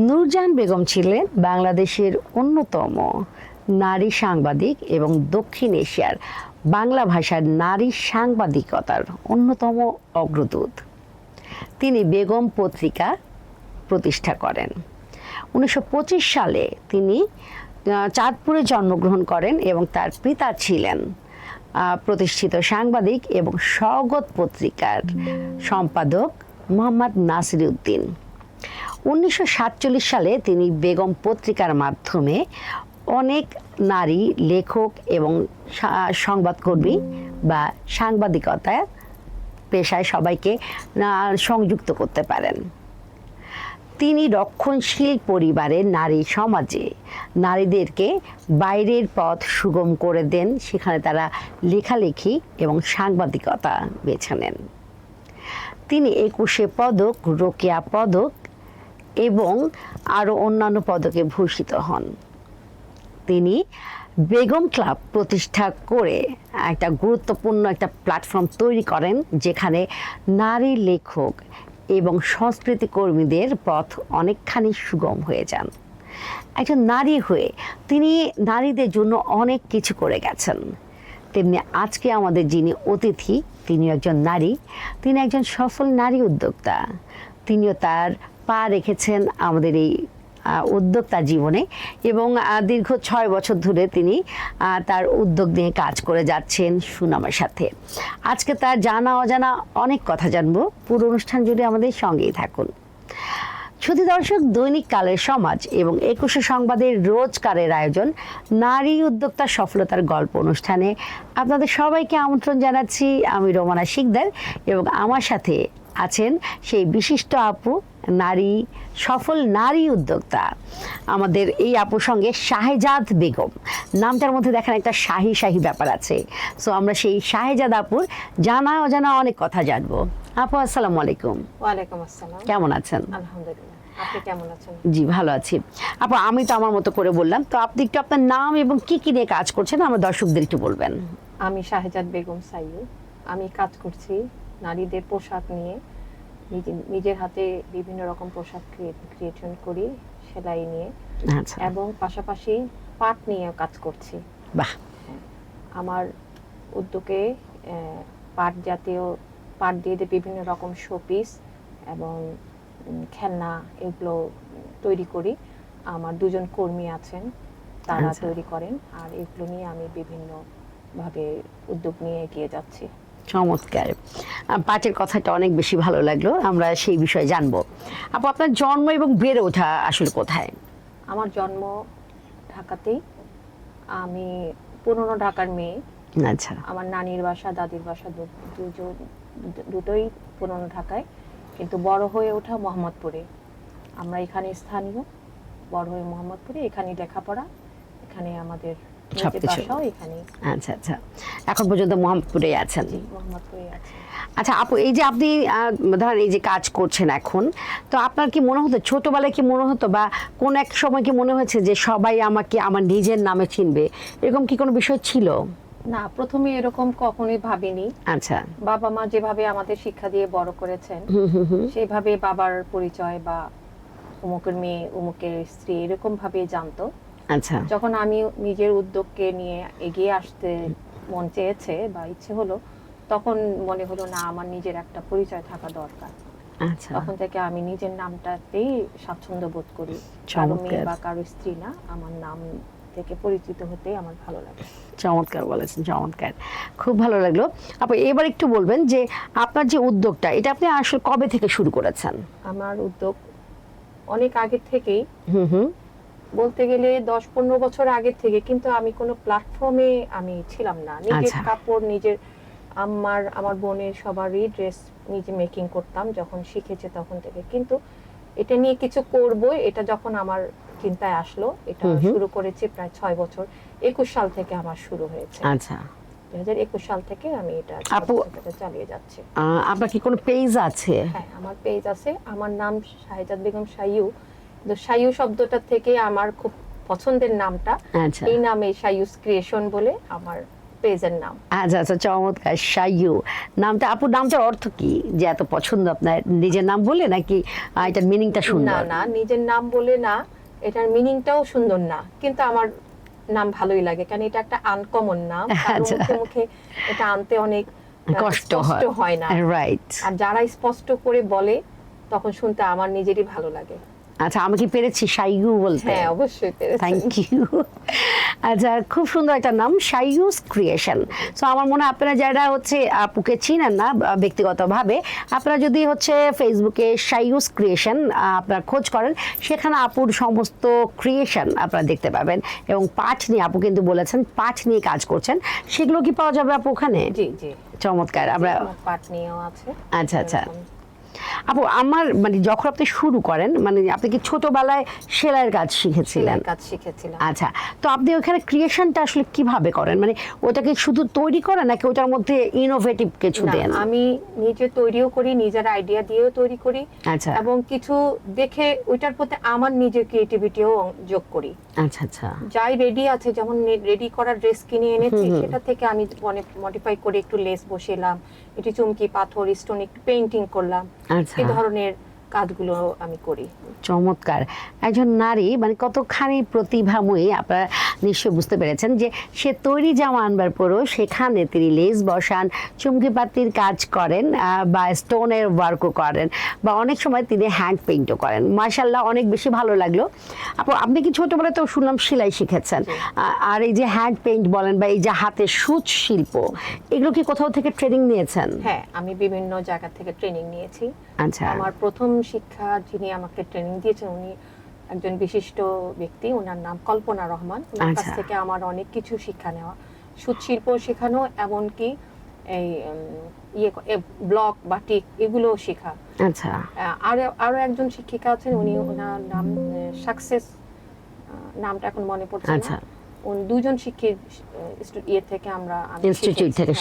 নূরজাহান বেগম ছিলেন বাংলাদেশের অন্যতম নারী সাংবাদিক এবং দক্ষিণ এশিয়ার বাংলা ভাষার নারী সাংবাদিকতার অন্যতম অগ্রদূত। তিনি বেগম পত্রিকা প্রতিষ্ঠা করেন। 1925 সালে তিনি চাঁদপুরে জন্মগ্রহণ করেন এবং তার পিতা ছিলেন প্রতিষ্ঠিত সাংবাদিক এবং স্বগত পত্রিকার সম্পাদক মোহাম্মদ নাসির উদ্দিন। 1947 সালে তিনি বেগম পত্রিকার মাধ্যমে অনেক নারী লেখক এবং সংবাদকর্মী বা সাংবাদিকতা পেশায় সবাইকে সংযুক্ত করতে পারেন। তিনি রক্ষণশীল পরিবারের নারী সমাজে নারীদেরকে বাইরের পথ সুগম করে দেন, সেখানে তারা লেখালেখি এবং সাংবাদিকতা বেছে নেন। তিনি 21 পদক, রোকেয়া পদক এবং আরও অন্যান্য পদকে ভূষিত হন। তিনি বেগম ক্লাব প্রতিষ্ঠা করে একটা গুরুত্বপূর্ণ একটা প্ল্যাটফর্ম তৈরি করেন, যেখানে নারী লেখক এবং সংস্কৃতি কর্মীদের পথ অনেকখানি সুগম হয়ে যান। একজন নারী হয়ে তিনি নারীদের জন্য অনেক কিছু করে গেছেন। তেমনি আজকে আমাদের যিনি অতিথি, তিনি একজন নারী, তিনি একজন সফল নারী উদ্যোক্তা। তিনিও তার পা রেখেছেন আমাদের এই উদ্যোক্তা জীবনে এবং দীর্ঘ 6 বছর ধরে তিনি তার উদ্যোগ নিয়ে কাজ করে যাচ্ছেন সুনামের সাথে। আজকে তার জানা অজানা অনেক কথা জানবো। পুরো অনুষ্ঠান জুড়ে আমাদের সঙ্গেই থাকুন। শুধু দর্শক, দৈনিক কালের সমাজ এবং 21 সংবাদের রোজকারের আয়োজন নারী উদ্যোক্তা সফলতার গল্প অনুষ্ঠানে আপনাদের সবাইকে আমন্ত্রণ জানাচ্ছি। আমি রোমানা শিকদার এবং আমার সাথে আছেন সেই বিশিষ্ট আপু, নারী সফল নারী উদ্যোক্তা। আমাদের এই আপুর সঙ্গে শাহেজাদ বেগম, নামটার মধ্যে দেখেন একটা শাহী শাহী ব্যাপার আছে। সো আমরা সেই শাহেজাদ আপুর জানা অজানা অনেক কথা জানবো। আপু, আসসালামু আলাইকুম। ওয়ালাইকুম আসসালাম। কেমন আছেন? আলহামদুলিল্লাহ, আপনি কেমন আছেন? জি, ভালো আছি। আপু, আমি তো আমার মতো করে বললাম, তো আপনি একটু আপনার নাম এবং কি কি নিয়ে কাজ করছেন আমার দর্শকদের একটু বলবেন। আমি শাহেজাদ বেগম সাইয়ু। আমি কাজ করছি নারীদের পোশাক নিয়ে। নিজের হাতে বিভিন্ন রকম পোশাক ক্রিয়েশন করি, সেলাই নিয়ে। আচ্ছা, এবং পাশাপাশি পাট নিয়েও কাজ করছি। বাহ। আমার উদ্যোগে পাট দিয়ে বিভিন্ন রকম শোপিস এবং খেলনা এগুলো তৈরি করি। আমার 2জন কর্মী আছেন, তারা তৈরি করেন। আর এগুলো নিয়ে আমি বিভিন্ন ভাবে উদ্যোগ নিয়ে এগিয়ে যাচ্ছি। চমৎকার। পাটের কথাটা অনেক বেশি ভালো লাগলো, আমরা সেই বিষয়ে জানবো। আপু, আপনার জন্ম এবং বেড়ে ওঠা আসলে কোথায়? আমার জন্ম ঢাকাতেই। আমি পুরনো ঢাকার মেয়ে। আচ্ছা। আমার নানির বাসা, দাদির বাসা দুটোই পুরনো ঢাকায়, কিন্তু বড় হয়ে ওঠা মোহাম্মদপুরে। আমরা এখানে স্থানীয়, বড় হয়ে মোহাম্মদপুরে, এখানে লেখাপড়া, এখানে আমাদের বাসাও এখানে। আচ্ছা আচ্ছা, এখন পর্যন্ত মোহাম্মদপুরে আছেন? মোহাম্মদপুরে আছি। আচ্ছা আপু, এই যে আপনি ধরেন এই যে কাজ করছেন এখন, তো আপনার কি মনে হতো ছোটবেলায়, কি মনে হতো বা কোন এক সময় কি মনে হয়েছে যে সবাই আমাকে আমার নিজের নামে চিনবে, এরকম কি কোনো বিষয় ছিল? না, প্রথমে এরকম কখনোই ভাবিনি। আচ্ছা। বাবা মা যেভাবে আমাদের শিক্ষা দিয়ে বড় করেছেন, সেভাবে বাবার পরিচয় বা অমুকের মেয়ে, অমুকের স্ত্রী, এরকম ভাবে জানতো। আচ্ছা। যখন আমি নিজের উদ্যোগকে নিয়ে এগিয়ে আসতে মন চেয়েছে বা ইচ্ছে হলো, তখন মনে হলো না, আমার নিজের একটা পরিচয় থাকা দরকার। আচ্ছা। তখন থেকে আমি নিজের নামটাতেই স্বাচ্ছন্দ্য বোধ করি। কারো মেয়ে বা কারো স্ত্রী না, আমার নাম থেকে পরিচিত হতেই আমার ভালো লাগে। চমৎকার বলেছেন, চমৎকার, খুব ভালো লাগলো। আপু, এবার একটু বলবেন যে আপনার যে উদ্যোগটা, এটা আপনি আসলে কবে থেকে শুরু করেছেন? আমার উদ্যোগ অনেক আগে থেকেই, বলতে গেলে 10-15 বছর আগে থেকে, কিন্তু আমি কোনো প্ল্যাটফর্মে আমি ছিলাম না। নিজের কাপড়, নিজের আমার বোনের সবারই ড্রেস নিজে মেকিং করতাম যখন শিখেছে তখন থেকে। কিন্তু এটা নিয়ে কিছু করব, এটা যখন আমার চিন্তায় আসলো, এটা শুরু করেছি প্রায় 6 বছর। 21 সাল থেকে আমার শুরু হয়েছে। আচ্ছা। 2021 সাল থেকে আমি এটা চালিয়ে যাচ্ছি। আপনার কি কোনো পেজ আছে? হ্যাঁ, আমার পেজ আছে। আমার নাম শাহেজাদ বেগম সাইয়ু। তো সাইয়ু শব্দটা থেকে আমার খুব পছন্দের নামটা, এই নামে সাইয়ুস ক্রিয়েশন বলে আমার পেজের নাম। আচ্ছা আচ্ছা, চমৎকার। শাইয়ু নামটা, আপুর নামটার অর্থ কি যে এত পছন্দ আপনার? নিজের নাম বলে নাকি এটার মিনিংটা না সুন্দর? না, নিজের নাম বলে না, এটার মিনিংটাও সুন্দর না, কিন্তু আমার নাম ভালোই লাগে কারণ এটা একটা আনকমন নাম। কারণ আচ্ছা। মুখে মুখে এটা আনতে অনেক কষ্ট স্পষ্ট হয় না। রাইট। আর যারা স্পষ্ট করে বলে তখন শুনতে আমার নিজেরই ভালো লাগে। আচ্ছা, আমি কি পেরেছি শাইয়ু বলতে? হ্যাঁ, অবশ্যই পেরেছেন। Thank you. আচ্ছা, খুব সুন্দর একটা নাম, শাইয়ুস ক্রিয়েশন। সো আমার মনে হয় আপনারা যারা হচ্ছে আপুকে চিনেন না ব্যক্তিগতভাবে, আপনারা যদি হচ্ছে ফেসবুকে শাইয়ুস ক্রিয়েশন আপনারা খোঁজ করেন, সেখানে আপুর সমস্ত ক্রিয়েশন আপনারা দেখতে পাবেন। এবং পাঠ নিয়ে, আপু কিন্তু বলেছেন পাঠ নিয়ে কাজ করছেন, সেগুলো কি পাওয়া যাবে আপু ওখানে? জি জি, চমৎকার। আমরা পাঠ নিয়েও আছে। আচ্ছা আচ্ছা আপু, আমার মানে যখন আপনি শুরু করেন, মানে আপনি কি ছোটবেলায় সেলাইয়ের কাজ শিখেছিলেন? কাজ শিখেছিলাম। আচ্ছা, তো আপনি ওখানে ক্রিয়েশনটা আসলে কিভাবে করেন? মানে ওটাকে শুধু তৈরি করেন নাকি ওটার মধ্যে ইনোভেটিভ কিছু না, দেন? আমি নিজে তৈরিও করি, নিজের আইডিয়া দিয়েও তৈরি করি। আচ্ছা। এবং কিছু দেখে ওইটার প্রতি আমার নিজের ক্রিয়েটিভিটিও যোগ করি। আচ্ছা আচ্ছা। যাই রেডি আছে, যেমন রেডি করা ড্রেস কিনে এনেছি, সেটা থেকে আমি মডিফাই করে একটু লেস বসালাম, একটু চুমকি পাথর স্টোন একটু পেইন্টিং করলাম, আচ্ছা। এই ধরনের কাজগুলো আমি করি। চমৎকার। একজন নারী মানে কতখানি প্রতিভাময়ী আপনারা নিশ্চয়ই বুঝতে পেরেছেন যে সে তৈরি জামা আনবার পরও সেখানে তিনি লেস বসান, চুমকি পাতির কাজ করেন, বা স্টোনের ওয়ার্কও করেন, বা অনেক সময় তিনি হ্যান্ড পেইন্টও করেন। মাশাআল্লাহ, অনেক বেশি ভালো লাগলো। আপনি কি ছোটবেলায় তো শুনলাম সেলাই শিখেছেন, আর এই যে হ্যান্ড পেইন্ট বলেন বা এই যে হাতের সূচ শিল্প, এগুলো কি কোথাও থেকে ট্রেনিং নিয়েছেন? হ্যাঁ, আমি বিভিন্ন জায়গা থেকে ট্রেনিং নিয়েছি। আচ্ছা। আমার প্রথম শিক্ষা যিনি আমাকে ট্রেনিং দিয়েছেন, উনি একজন বিশিষ্ট ব্যক্তি, ওনার নাম কল্পনা রহমান। ওনার কাছ থেকে আমার অনেক কিছু শিক্ষা নেওয়া, সুত শিল্প শেখানো, এমনকি এই ব্লক বাটিক এগুলো শেখা। আচ্ছা। আরো একজন শিক্ষিকা আছেন, উনি, ওনার নাম সাকসেস, নামটা এখন মনে পড়ছে না। দুজন থেকে আমরা ইনস্টিটিউট থেকে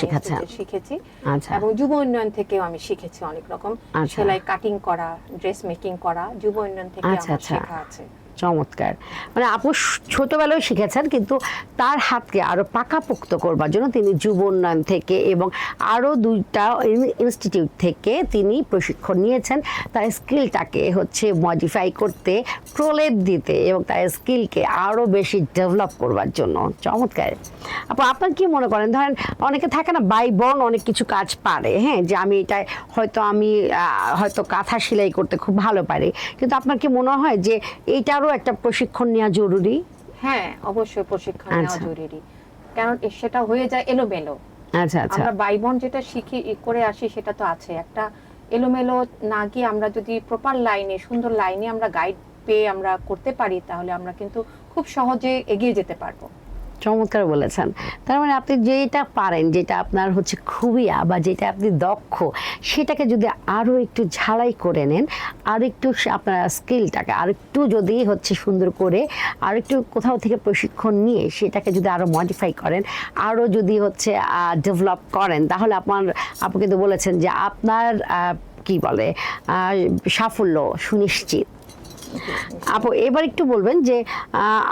শিখেছি। আচ্ছা। এবং যুব উন্নয়ন থেকেও আমি শিখেছি অনেক রকম সেলাই, কাটিং করা, ড্রেস মেকিং করা, যুব উন্নয়ন থেকে আমার শেখা আছে। চমৎকার। মানে আপু ছোটবেলায় শিখেছেন, কিন্তু তার হাতকে আরো পাকাপোক্ত করবার জন্য তিনি যুব উন্নয়ন থেকে এবং আরো 2টা ইনস্টিটিউট থেকে তিনি প্রশিক্ষণ নিয়েছেন, তার স্কিলটাকে হচ্ছে মডিফাই করতে, প্রলেপ দিতে এবং তার স্কিলকে আরো বেশি ডেভেলপ করবার জন্য। চমৎকার। আপু, আপনার কি মনে করেন, ধরেন অনেকে থাকে না বাই বর্ন অনেক কিছু কাজ পারে, হ্যাঁ, যে আমি এটা হয়তো কাঁথা সেলাই করতে খুব ভালো পারি, কিন্তু আপনার কি মনে হয় যে এইটারও একটা প্রশিক্ষণ নেওয়া জরুরি? হ্যাঁ, অবশ্যই প্রশিক্ষণ নেওয়া জরুরি, কারণ সেটা হয়ে যায় এলোমেলো। আচ্ছা আচ্ছা। আমরা বাইবন যেটা শিখি করে আসি সেটা তো আছে, একটা এলোমেলো না গিয়ে আমরা যদি প্রপার লাইনে, সুন্দর লাইনে আমরা গাইড পেয়ে আমরা করতে পারি, তাহলে আমরা কিন্তু খুব সহজে এগিয়ে যেতে পারবো। চমৎকার বলেছেন। তার মানে আপনি যেটা পারেন, যেটা আপনার হচ্ছে খুবিয়া বা যেটা আপনি দক্ষ, সেটাকে যদি আরো একটু ঝালাই করে নেন, আর একটু আপনার স্কিলটাকে আর একটু যদি হচ্ছে সুন্দর করে আর একটু কোথাও থেকে প্রশিক্ষণ নিয়ে সেটাকে যদি আরো মডিফাই করেন, আরো যদি হচ্ছে ডেভেলপ করেন, তাহলে আপনি কিন্তু বলেছেন যে আপনার কি বলে সাফল্য সুনিশ্চিত। আপু, এবার একটু বলবেন যে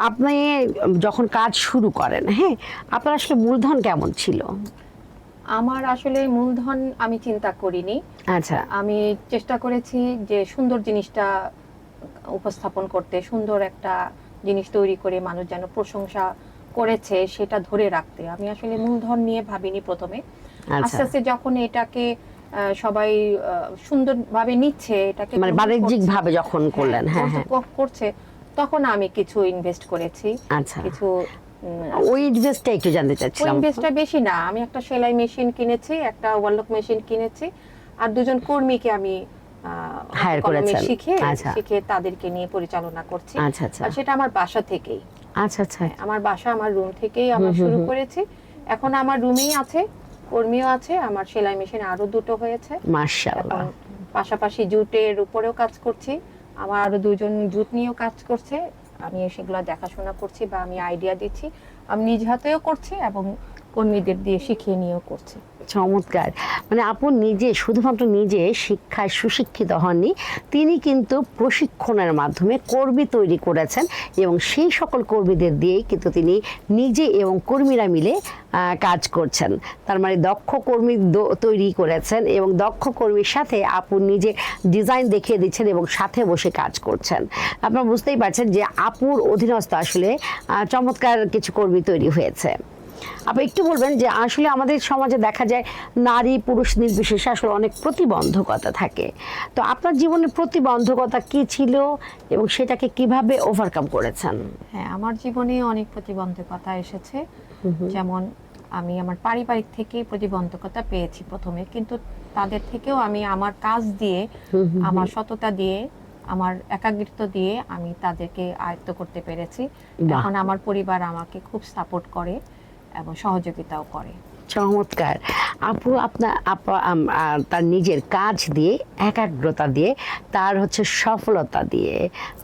আপনি যখন কাজ শুরু করেন, হ্যাঁ, আপনার আসলে মূলধন কেমন ছিল? আমার আসলে মূলধন আমি চিন্তা করিনি। আচ্ছা। আমি চেষ্টা করেছি যে সুন্দর জিনিসটা উপস্থাপন করতে, সুন্দর একটা জিনিস তৈরি করে মানুষ যেন প্রশংসা করেছে সেটা ধরে রাখতে। আমি আসলে মূলধন নিয়ে ভাবিনি প্রথমে। আস্তে আস্তে যখন এটাকে সবাই সুন্দরভাবে নিচ্ছে, এটাকে মানে বাণিজ্যিক ভাবে যখন করলেন, হ্যাঁ হ্যাঁ, করছে, তখন আমি কিছু ইনভেস্ট করেছি। আচ্ছা। কিছু ওই ইনভেস্টটা একটু জানতে চাচ্ছিলাম। ওই ইনভেস্টটা বেশি না, আমি একটা সেলাই মেশিন কিনেছি, একটা ওয়ারলক মেশিন কিনেছি, আর 2জন কর্মীকে আমি হায়ার করেছেন। শিখে তাদেরকে নিয়ে পরিচালনা করছি। আচ্ছা আচ্ছা। আর সেটা আমার বাসা থেকেই। আচ্ছা আচ্ছা। আমার বাসা, আমার রুম থেকেই আমরা শুরু করেছি। এখন আমার রুমেই আছে, কর্মীও আছে, আমার সেলাই মেশিন আরো 2টো হয়েছে। মাশাআল্লাহ। পাশাপাশি জুটের উপরেও কাজ করছি, আমার আরো 2জন জুট নিয়েও কাজ করছে, আমি সেগুলো দেখাশোনা করছি বা আমি আইডিয়া দিচ্ছি, আমি নিজ হাতেও করছি এবং কর্মীদের দিয়ে শিখিয়ে নিয়েও করছি। চমৎকার। মানে আপু নিজে শুধুমাত্র নিজে শিক্ষায় সুশিক্ষিত হননি, তিনি কিন্তু প্রশিক্ষণের মাধ্যমে কর্মী তৈরি করেছেন এবং সেই সকল কর্মীদের দিয়েই কিন্তু তিনি নিজে এবং কর্মীরা মিলে কাজ করছেন। তার মানে দক্ষ কর্মী তৈরি করেছেন এবং দক্ষ কর্মীর সাথে আপু নিজে ডিজাইন দেখিয়ে দিচ্ছেন এবং সাথে বসে কাজ করছেন। আপনারা বুঝতেই পারছেন যে আপুর অধীনস্থ আসলে চমৎকার কিছু কর্মী তৈরি হয়েছে। আপনি একটু বলবেন যে আসলে আমাদের সমাজে দেখা যায় নারী পুরুষ নির্বিশেষে আসলে অনেক প্রতিবন্ধকতা থাকে, তো আপনার জীবনে প্রতিবন্ধকতা কি ছিল এবং সেটাকে কিভাবে ওভারকাম করেছেন? হ্যাঁ, আমার জীবনে অনেক প্রতিবন্ধকতা এসেছে। যেমন আমি আমার পারিবারিক থেকে প্রতিবন্ধকতা পেয়েছি প্রথমে, কিন্তু তাদের থেকেও আমি আমার কাজ দিয়ে, আমার সততা দিয়ে, আমার একাগ্রিত্ব দিয়ে আমি তাদেরকে আয়ত্ত করতে পেরেছি। এখন আমার পরিবার আমাকে খুব সাপোর্ট করে এবং সহযোগিতাও করে। চমৎকার। আপু তার নিজের কাজ দিয়ে, একাগ্রতা দিয়ে, তার সফলতা দিয়ে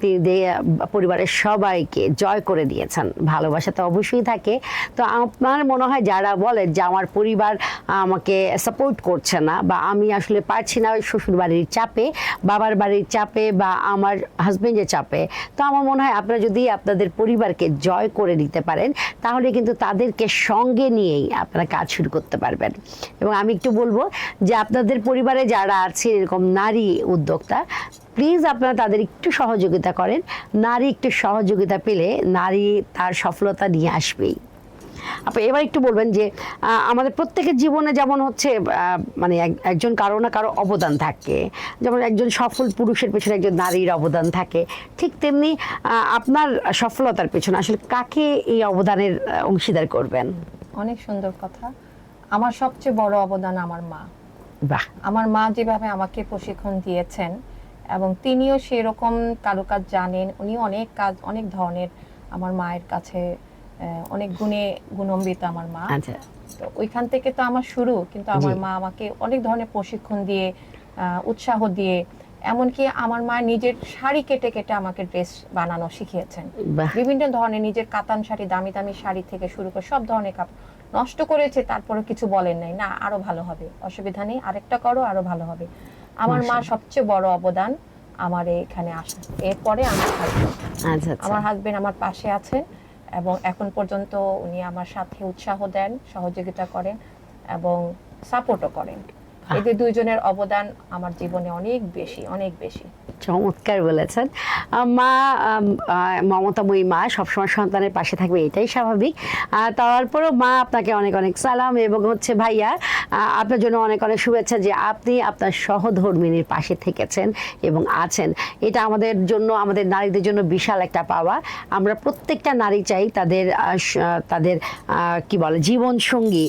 তিনি পরিবারের সবাইকে জয় করে দিয়েছেন। ভালোবাসা তো অবশ্যই থাকে। তো আপনার মনে হয় যারা বলে যে আমার পরিবার আমাকে সাপোর্ট করছে না বা আমি আসলে পারছি না ওই শ্বশুর বাড়ির চাপে, বাবার বাড়ির চাপে বা আমার হাজবেন্ডের চাপে, তো আমার মনে হয় আপনারা যদি আপনাদের পরিবারকে জয় করে নিতে পারেন তাহলে কিন্তু তাদেরকে সঙ্গে নিয়েই আপনারা কাজ শুরু করতে পারবেন। এবং আমি একটু বলবো যে আপনাদের পরিবারে যারা আছে এরকম নারী উদ্যোক্তা, প্লিজ আপনারা তাদের একটু সহযোগিতা করেন। নারী একটু সহযোগিতা পেলে নারী তার সফলতা নিয়ে আসবেই। আপনি এবার একটু বলবেন যে আমাদের প্রত্যেকের জীবনে যেমন মানে একজন কারো না কারো অবদান থাকে, যেমন একজন সফল পুরুষের পেছনে একজন নারীর অবদান থাকে, ঠিক তেমনি আপনার সফলতার পেছনে আসলে কাকে এই অবদানের অংশীদার করবেন? অনেক সুন্দর কথা। আমার সবচেয়ে বড় অবদান আমার মা। বাহ। আমার মা যেভাবে আমাকে প্রশিক্ষণ দিয়েছেন এবং তিনিও সেরকম কারুকাজ জানেন, উনি অনেক ধরনের, আমার মায়ের কাছে অনেক গুণে গুণান্বিত আমার মা। আচ্ছা। তো ওইখান থেকে তো আমার শুরু, কিন্তু আমার মা আমাকে অনেক ধরনের প্রশিক্ষণ দিয়ে, উৎসাহ দিয়ে, এমনকি আমার মা নিজের শাড়ি কেটে কেটে আমাকে ড্রেস বানানো শিখিয়েছেন। বিভিন্ন ধরনের নিজের কাতান শাড়ি, দামি দামি শাড়ি থেকে শুরু করে সব ধরনের কাপড় নষ্ট করেছে, তারপরে কিছু বলেন নাই, না আরো ভালো হবে, অসুবিধা নেই, আরেকটা করো, আরো ভালো হবে। আমার মা সবচেয়ে বড় অবদান আমার এখানে আসা। এরপরে আমার হাজবেন্ড। আমার হাজবেন্ড আমার পাশে আছেন এবং এখন পর্যন্ত উনি আমার সাথে উৎসাহ দেন, সহযোগিতা করেন এবং সাপোর্টও করেন। এদের দুইজনের অবদান আমার জীবনে অনেক বেশি, অনেক বেশি। চমৎকার বলেছেন। মা, মমতাময়ী মা সবসময় সন্তানের পাশে থাকবে, এটাই স্বাভাবিক। তারপরেও মা আপনাকে অনেক অনেক সালাম এবং ভাইয়া আপনার জন্য অনেক অনেক শুভেচ্ছা যে আপনি আপনার সহধর্মিনীর পাশে থেকেছেন এবং আছেন। এটা আমাদের জন্য, আমাদের নারীদের জন্য বিশাল একটা পাওয়া। আমরা প্রত্যেকটা নারী চাই তাদের কি বলে জীবন সঙ্গী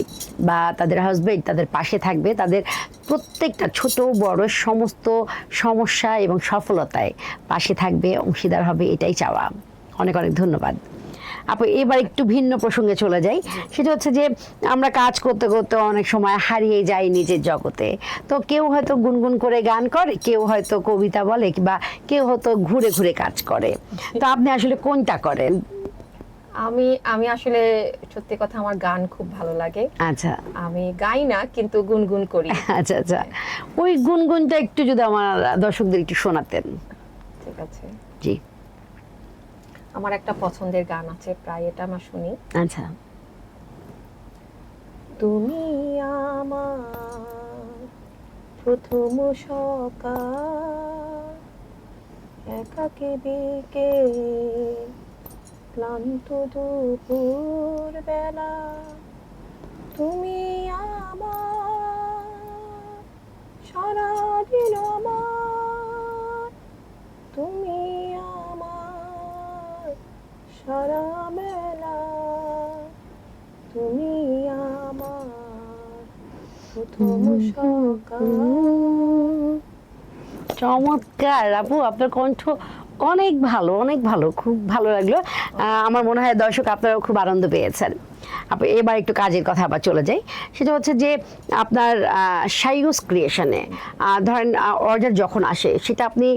বা তাদের হাজবেন্ড তাদের পাশে থাকবে, তাদের প্রত্যেকটা ছোট বড় সমস্ত সমস্যা এবং সফলতায় পাশে থাকবে, অংশীদার হবে, এটাই চাওয়া। অনেক অনেক ধন্যবাদ আপু। এবার একটু ভিন্ন প্রসঙ্গে চলে যাই। সেটা যে আমরা কাজ করতে করতে অনেক সময় হারিয়ে যাই নিজের জগতে। তো কেউ হয়তো গুনগুন করে গান করে, কেউ হয়তো কবিতা বলে, বা কেউ হয়তো ঘুরে ঘুরে কাজ করে। তো আপনি আসলে কোনটা করেন? আমি আসলে সত্যি কথা, আমার গান খুব ভালো লাগে। আচ্ছা। আমি গাই না, কিন্তু গুনগুন করি। আচ্ছা আচ্ছা, ওই গুনগুনটা একটু যদি আমার দর্শকদের একটু শোনাতেন। ঠিক আছে। জি। আমার একটা পছন্দের গান আছে, প্রায় এটা আমার শুনি। আচ্ছা। তুমি আমার প্রথম সকাল, একাকী বিকেল, ক্লান্ত দুপুর বেলা, তুমি আমার সারাদিন, আমার তুমি আমার সারা বেলা, তুমি আমার প্রথম সকাল। চমৎকার আপু, আপনার কণ্ঠ অনেক ভালো, অনেক ভালো, খুব ভালো লাগলো। আমার মনে হয় দর্শক আপনারাও খুব আনন্দ পেয়েছেন। আপু এবার একটু কাজের কথা আবার চলে যাই, সেটা হচ্ছে যে আপনার সাইউস ক্রিয়েশনে ধরেন অর্ডার যখন আসে সেটা আপনি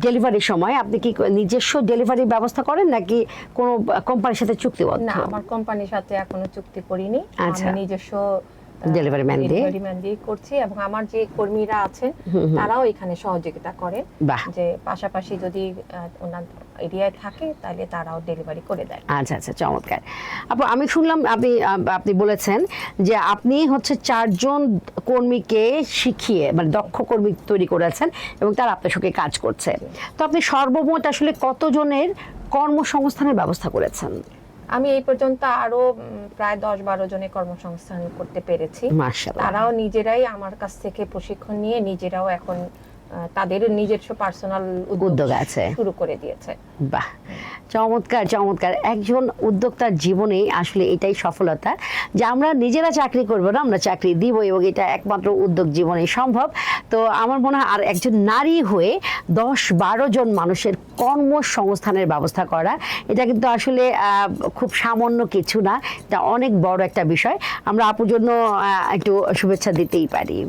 ডেলিভারির সময় আপনি কি নিজস্ব ডেলিভারি ব্যবস্থা করেন নাকি কোনো কোম্পানির সাথে চুক্তিবদ্ধ? না, আমার কোম্পানির সাথে এখনো চুক্তি করিনি। আচ্ছা। আমি নিজস্ব ডেলিভারি ম্যান দিয়ে করছি এবং আমার যে কর্মীরা আছেন তারাও এখানে সহযোগিতা করে, যে পাশাপাশি যদি ওনার এরিয়ায় থাকে তাহলে তারাও ডেলিভারি করে দেয়। আচ্ছা আচ্ছা, চমৎকার। আপু আমি শুনলাম আপনি বলেছেন যে আপনি হচ্ছে 4 জন কর্মীকে শিখিয়ে মানে দক্ষ কর্মী তৈরি করেছেন এবং তারা আপনার সঙ্গে কাজ করছে। তো আপনি সর্বমোট আসলে কতজনের কর্মসংস্থানের ব্যবস্থা করেছেন? আমি এই পর্যন্ত আরো প্রায় 10-12 জনের কর্মসংস্থান করতে পেরেছি। মাশাআল্লাহ। তারাও নিজেরাই আমার কাছ থেকে প্রশিক্ষণ নিয়ে নিজেরাও এখন তাদের নিজস্ব পার্সোনাল উদ্যোগ আছে, শুরু করে দিয়েছে। বাহ, চমৎকার চমৎকার। একজন উদ্যোক্তার জীবনে আসলে এটাই সফলতা যে আমরা নিজেরা চাকরি করব না, আমরা চাকরি দিব, এবং এটা একমাত্র উদ্যোগ জীবনে সম্ভব। তো আমার মনে হয় আর একজন নারী হয়ে 10-12 জন মানুষের কর্মসংস্থানের ব্যবস্থা করা, এটা কিন্তু আসলে খুব সামান্য কিছু না, এটা অনেক বড় একটা বিষয়। আমরা আপুর জন্য একটু শুভেচ্ছা দিতেই পারি।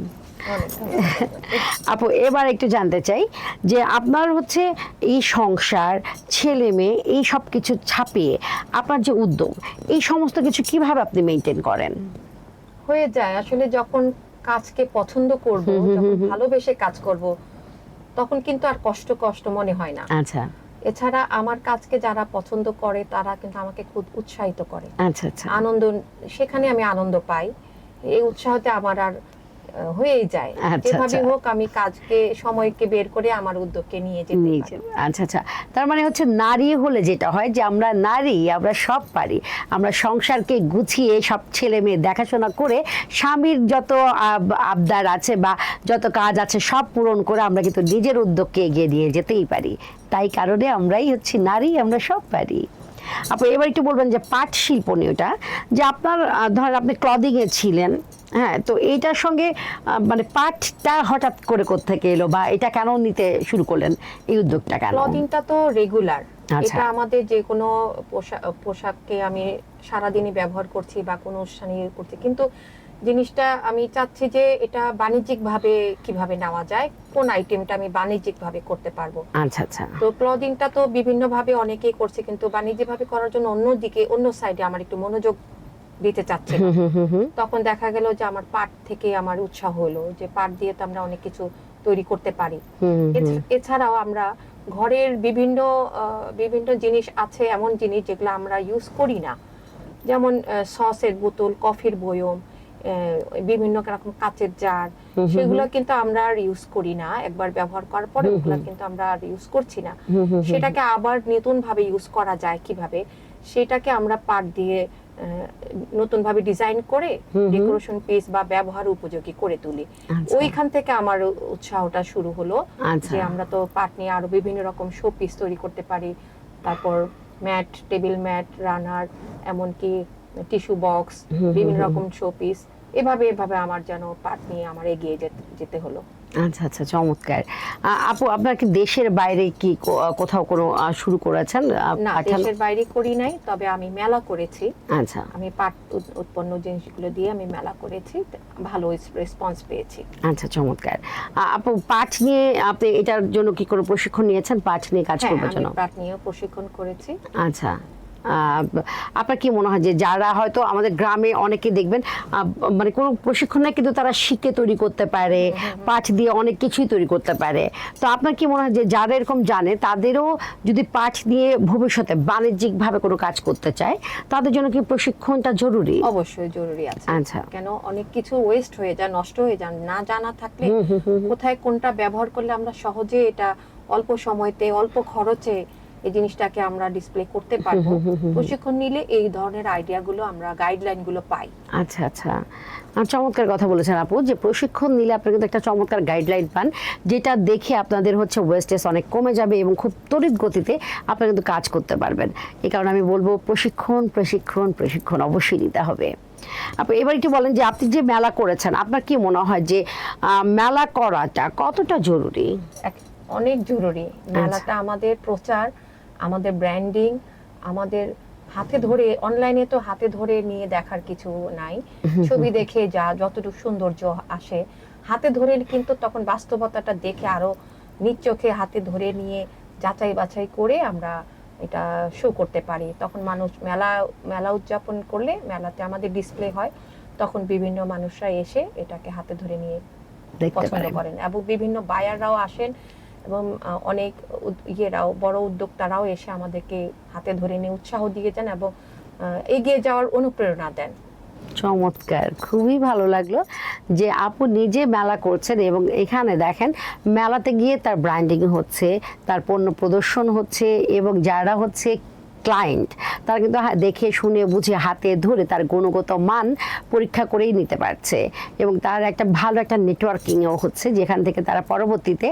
আপু এবার একটু জানতে চাই যে আপনার হচ্ছে এই সংসার, ছেলে মেয়ে, এই সব কিছু ছাপিয়ে আপনার যে উদ্যোগ, এই সমস্ত কিছু কিভাবে আপনি মেনটেন করেন? হয়ে যায় আসলে, যখন কাজকে পছন্দ করব, যখন ভালোবেসে কাজ করব, তখন কিন্তু আর কষ্ট মনে হয় না। আচ্ছা। এছাড়া আমার কাজকে যারা পছন্দ করে তারা কিন্তু আমাকে খুব উৎসাহিত করে। আচ্ছা আচ্ছা। আনন্দ, সেখানে আমি আনন্দ পাই। এই উৎসাহতে আমার আর হয়েই যায়, যেভাবে হোক আমি কাজকে সময়কে বের করে আমার উদ্যোগকে নিয়ে যেতে পারি। আচ্ছা আচ্ছা, তার মানে হচ্ছে নারী হলে যেটা হয় যে আমরা নারী, আমরা সব পারি। আমরা সংসারকে গুছিয়ে সব ছেলে মেয়ে দেখাশোনা করে স্বামীর যত আবদার আছে বা যত কাজ আছে সব পূরণ করে আমরা কিন্তু নিজের উদ্যোগকে এগিয়ে নিয়ে যেতেই পারি। তাই কারণে আমরাই হচ্ছে নারী, আমরা সব পারি। আপু এবার একটু বলবেন যে পাট শিল্প নিয়েটা যে আপনার ধরেন আপনি ক্লদিং এ ছিলেন, হ্যাঁ, তো এইটার সঙ্গে মানে পাটটা হঠাৎ করে কোত্থেকে এলো বা এটা কেন নিতে শুরু করলেন, এই উদ্যোগটা কেন? ক্লদিংটা তো রেগুলার, এটা আমাদের যে কোনো পোশাককে আমি সারাদিনই ব্যবহার করছি বা কোনো অনুষ্ঠানে করছি, কিন্তু জিনিসটা আমি চাচ্ছি যে এটা বাণিজ্যিক ভাবে কিভাবে নেওয়া যায়, কোন আইটেমটা আমি বাণিজ্যিক ভাবে করতে পারবো। আচ্ছা আচ্ছা। তো ক্লদিংটা তো বিভিন্ন ভাবে অনেকেই করছে, কিন্তু বাণিজ্যিক ভাবে করার জন্য অন্য সাইডে আমার একটু মনোযোগ দিতে চাচ্ছে। তখন দেখা গেল যে আমার পাট থেকে আমার উৎসাহ হলো যে পাট দিয়ে তো আমরা অনেক কিছু তৈরি করতে পারি। এছাড়াও আমরা ঘরের বিভিন্ন জিনিস আছে, এমন জিনিস যেগুলো আমরা ইউজ করি না, যেমন সসের বোতল, কফির বয়ম, বিভিন্ন রকম কাচের জার, সেগুলো কিন্তু আমরা আর ইউজ করি না। একবার ব্যবহার করার পরে ওগুলো কিন্তু আমরা আর ইউজ করছি না। সেটাকে আবার নতুন ভাবে ইউজ করা যায় কিভাবে, সেটাকে আমরা পাট দিয়ে নতুন ভাবে ডিজাইন করে ডেকোরেশন পিস বা ব্যবহার উপযোগী করে তুলি। ওইখান থেকে আমার উৎসাহটা শুরু হলো যে আমরা তো পাট নিয়ে আরো বিভিন্ন রকম শো পিস তৈরি করতে পারি। তারপর ম্যাট, টেবিল ম্যাট, রানার, এমনকি টিস্যু বক্স, বিভিন্ন রকম শো পিস, এভাবে আমার যেন পাট নিয়ে আমার এগিয়ে যেতে হলো। আচ্ছা আচ্ছা, চমৎকার। আপু আপনার কি দেশের বাইরে কি কোথাও কোনো শুরু করেছেন? না, দেশের বাইরে করি নাই, তবে আমি মেলা করেছি। আচ্ছা। আমি পাট উৎপন্ন জিনিসগুলো দিয়ে আমি মেলা করেছি, ভালো রেসপন্স পেয়েছি। আচ্ছা, চমৎকার। আপু পাট নিয়ে আপনি এটার জন্য কি কোনো প্রশিক্ষণ নিয়েছেন, পাট নিয়ে কাজ করবার জন্য? পাট নিয়েও প্রশিক্ষণ করেছি। আচ্ছা, আপনার কি মনে হয় যে যারা হয়তো আমাদের গ্রামে অনেকে দেখবেন মানে কোনো প্রশিক্ষণ নেই কিন্তু তারা শিখে তৈরি করতে পারে, পাট দিয়ে অনেক কিছুই তৈরি করতে পারে, তো আপনার কি মনে হয় যে যারা এরকম জানে তাদেরও যদি পাট নিয়ে ভবিষ্যতে বাণিজ্যিকভাবে কোনো কাজ করতে চায় তাদের জন্য কি প্রশিক্ষণটা জরুরি? অবশ্যই জরুরি আছে। আচ্ছা। কেন অনেক কিছু ওয়েস্ট হয়ে যায়, নষ্ট হয়ে যায়, না জানা থাকলে কোথায় কোনটা ব্যবহার করলে আমরা সহজে এটা অল্প সময়তে অল্প খরচে এই জিনিসটাকে আমরা ডিসপ্লে করতে পারবো। প্রশিক্ষণ নিলে এই ধরনের আইডিয়াগুলো আমরা, গাইডলাইনগুলো পাই। আচ্ছা আচ্ছা, চমৎকার কথা বলেছেন আপু, যে প্রশিক্ষণ নিলে আপনারা কিন্তু একটা চমৎকার গাইডলাইন পান, যেটা দেখে আপনাদের হচ্ছে ওয়েস্টেজ অনেক কমে যাবে এবং খুব তড়িৎ গতিতে আপনারা কিন্তু কাজ করতে পারবেন। এই কারণে আমি বলবো প্রশিক্ষণ প্রশিক্ষণ প্রশিক্ষণ অবশ্যই নিতে হবে। আপু এবার একটু বলেন যে আপনি যে মেলা করেছেন, আপনার কি মনে হয় যে মেলা করাটা কতটা জরুরি? অনেক জরুরি। মেলাটা আমাদের প্রচার, আমাদের ব্র্যান্ডিং, আমাদের হাতে ধরে, অনলাইনে তো হাতে ধরে নিয়ে দেখার কিছু নাই, ছবি দেখে যা যতটুকু সৌন্দর্য আসে, হাতে ধরে কিন্তু তখন বাস্তবতাটা দেখে আরো নিজ চোখে হাতে ধরে নিয়ে যাচাই বাছাই করে আমরা এটা শো করতে পারি। তখন মানুষ মেলা উদযাপন করলে, মেলাতে আমাদের ডিসপ্লে হয়, তখন বিভিন্ন মানুষরা এসে এটাকে হাতে ধরে নিয়ে পছন্দ করেন এবং বিভিন্ন বায়াররাও আসেন এবং অনেক বড় উদ্যোক্তারাও এসে আমাদেরকে হাতে ধরে নিয়ে উৎসাহ দিয়ে যান এবং এগিয়ে যাওয়ার অনুপ্রেরণা দেন। চমৎকার, খুবই ভালো লাগলো যে আপু নিজে মেলা করছেন এবং এখানে দেখেন মেলাতে গিয়ে তার ব্র্যান্ডিং হচ্ছে, তার পণ্য প্রদর্শন হচ্ছে এবং যারা হচ্ছে ক্লায়েন্ট তারা কিন্তু দেখে শুনে বুঝে হাতে ধরে তার গুণগত মান পরীক্ষা করেই নিতে পারছে এবং তার একটা ভালো একটা নেটওয়ার্কিংও হচ্ছে, যেখান থেকে তারা পরবর্তীতে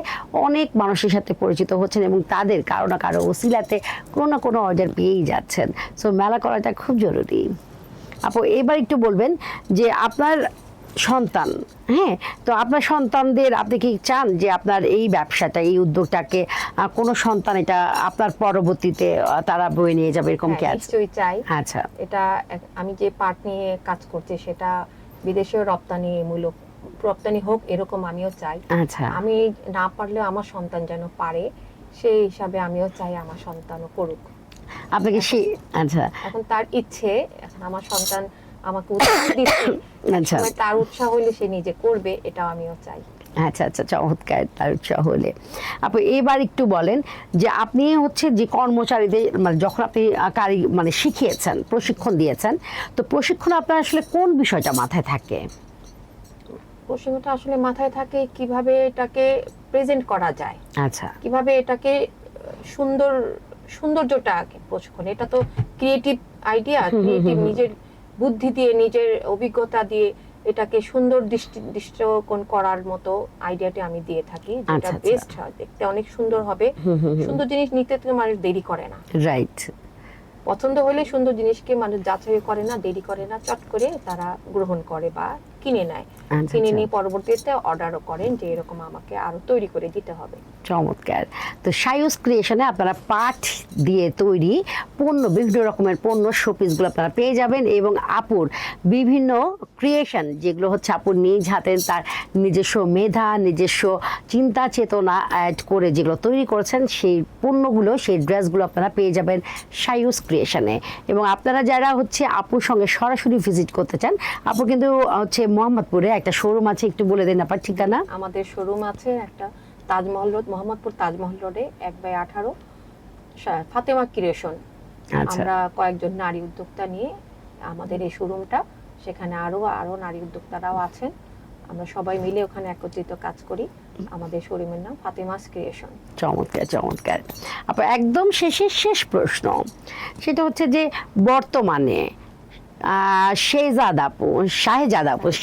অনেক মানুষের সাথে পরিচিত হচ্ছেন এবং তাদের কারো না কারো ওসিলাতে কোনো না কোনো অর্ডার পেয়েই যাচ্ছেন। সো মেলা করাটা খুব জরুরি। আপু এবার একটু বলবেন যে আপনার সন্তান, হ্যাঁ, তো আপনার সন্তানদের আপনি কি চান যে আপনার এই ব্যবসাটা, এই উদ্যোগটাকে কোনো সন্তান এটা আপনার পরবর্তীতে তারা বয়ে নিয়ে যাবে, এরকম কি আছে? নিশ্চয়ই চাই। আচ্ছা, এটা আমি যে পার্ট নিয়ে কাজ করছি সেটা বিদেশেও রপ্তানি হোক এরকম আমিও চাই। আচ্ছা, আমি না পারলেও আমার সন্তান যেন পারে, সেই হিসাবে আমিও চাই আমার সন্তানও করুক। আপনাকে আচ্ছা, এখন তার ইচ্ছে, এখন আমার সন্তান আমাকে উৎসাহ দিচ্ছে, আচ্ছা, তার উৎসাহ হলে সে নিজে করবে, এটাও আমিও চাই। আচ্ছা আচ্ছা, চমৎকার, তার উৎসাহ হলে। আপু এবার একটু বলেন যে আপনি হচ্ছে যে কর্মচারীদের মানে যখন আপনি মানে শিখিয়েছেন, প্রশিক্ষণ দিয়েছেন, তো প্রশিক্ষণ আপনার আসলে কোন বিষয়টা মাথায় থাকে? প্রশ্নটা আসলে মাথায় থাকে কিভাবে এটাকে প্রেজেন্ট করা যায়, আচ্ছা, কিভাবে এটাকে সৌন্দর্যটা প্রশিক্ষণ, এটা তো ক্রিয়েটিভ আইডিয়া, ক্রিয়েটিভ নিজের বুদ্ধি দিয়ে নিজের অভিজ্ঞতা দিয়ে এটাকে সুন্দর দৃষ্টিকোণ করার মতো আইডিয়াটি আমি দিয়ে থাকি, যেটা বেস্ট হয়, দেখতে অনেক সুন্দর হবে। সুন্দর জিনিস নিতে তো মানুষ দেরি করে না, রাইট, পছন্দ হলে সুন্দর জিনিসকে মানুষ যাচাই করে না, দেরি করে না, চট করে তারা গ্রহণ করে বা কিনে নেয়। কিনে নিয়ে পরবর্তীতে অর্ডারও করেন যে এরকম আমাকে আরো তৈরি করে দিতে হবে। চমৎকার। তো সায়ুস ক্রিয়েশনে আপনারা পাট দিয়ে তৈরি পণ্য, বিভিন্ন রকমের পণ্য শোপিসগুলো আপনারা পেয়ে যাবেন এবং আপুর বিভিন্ন ক্রিয়েশন যেগুলো হচ্ছে আপুর নিজ হাতের তার নিজস্ব মেধা, নিজস্ব চিন্তা চেতনা অ্যাড করে যেগুলো তৈরি করেছেন, সেই পণ্যগুলো, সেই ড্রেসগুলো আপনারা পেয়ে যাবেন সায়ুস ক্রিয়েশনে। এবং আপনারা যারা হচ্ছে আপুর সঙ্গে সরাসরি ভিজিট করতে চান, আপু কিন্তু হচ্ছে মোহাম্মদপুরে একটা শোরুম আছে, একটু বলে দেন আপনার ঠিকানা। আমাদের শোরুম আছে একটা তাজমহল রোড, মোহাম্মদপুর তাজমহল রোডে 1/18 ফাতেমা ক্রিয়েশন। আমরা কয়েকজন নারী উদ্যোক্তা নিয়ে আমাদের এই শোরুমটা, সেখানে আরো নারী উদ্যোক্তারাও আছেন, আমরা সবাই মিলে ওখানে একত্রিত কাজ করি। আমাদের শোরুমের নাম ফাতেমাস ক্রিয়েশন। চমৎকার চমৎকার। আপু একদম শেষ প্রশ্ন, সেটা হচ্ছে যে বর্তমানে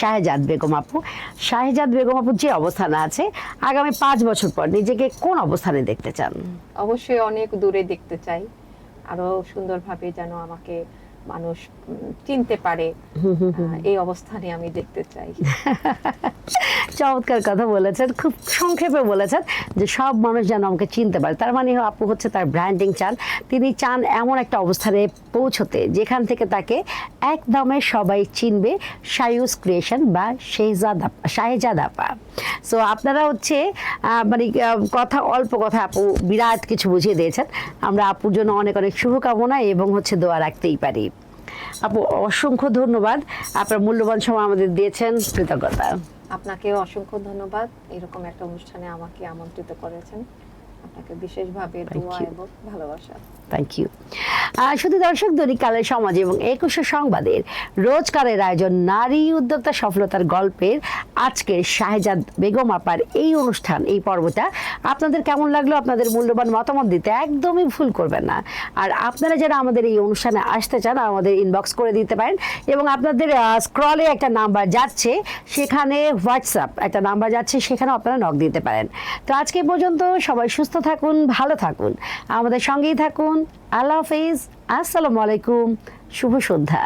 শাহেজাদ বেগম আপু যে অবস্থানে আছে, আগামী 5 বছর পর নিজেকে কোন অবস্থানে দেখতে চান? অবশ্যই অনেক দূরে দেখতে চাই, আরো সুন্দরভাবে যেন আমাকে মানুষ চিনতে পারে, এই অবস্থানে আমি দেখতে চাই। চমৎকার কথা বলেছেন, খুব সংক্ষেপে বলেছেন যে সব মানুষ যেন আমাকে চিনতে পারে। তার মানে আপু হচ্ছে তার ব্র্যান্ডিং চান, তিনি চান এমন একটা অবস্থানে পৌঁছতে যেখান থেকে তাকে একদমে সবাই চিনবে, সায়ুস ক্রিয়েশন বা শাহেজাদ আপা। সো আপনারা হচ্ছে মানে অল্প কথা আপু বিরাট কিছু বুঝিয়ে দিয়েছেন। আমরা আপুর জন্য অনেক অনেক শুভকামনা এবং হচ্ছে দোয়া রাখতেই পারি। আপু অসংখ্য ধন্যবাদ, আপনার মূল্যবান সময় আমাদের দিয়েছেন, কৃতজ্ঞতা। আপনাকেও অসংখ্য ধন্যবাদ, এরকম একটা অনুষ্ঠানে আমাকে আমন্ত্রিত করেছেন, আপনাকে বিশেষভাবে দোয়া এবং ভালোবাসা। Thank you. শুধু দর্শক, দৈনিক কালের সমাজ এবং একুশে সংবাদের রোজকারের আয়োজন নারী উদ্যোক্তা সফলতার গল্পের আজকের শাহেজাদ বেগম আপার এই অনুষ্ঠান, এই পর্বটা আপনাদের কেমন লাগলো? আপনাদের মূল্যবান মতামত দিতে একদমই ভুল করবেন না। আর আপনারা যারা আমাদের এই অনুষ্ঠানে আসতে চান, আমাদের ইনবক্স করে দিতে পারেন এবং আপনাদের স্ক্রলে একটা নাম্বার যাচ্ছে, সেখানে হোয়াটসঅ্যাপ একটা নাম্বার যাচ্ছে, সেখানে আপনারা নক দিতে পারেন। তো আজকে পর্যন্ত সবাই সুস্থ থাকুন, ভালো থাকুন, আমাদের সঙ্গেই থাকুন। আল্লাহ হাফেজ, আসসালামু আলাইকুম, শুভ সন্ধ্যা।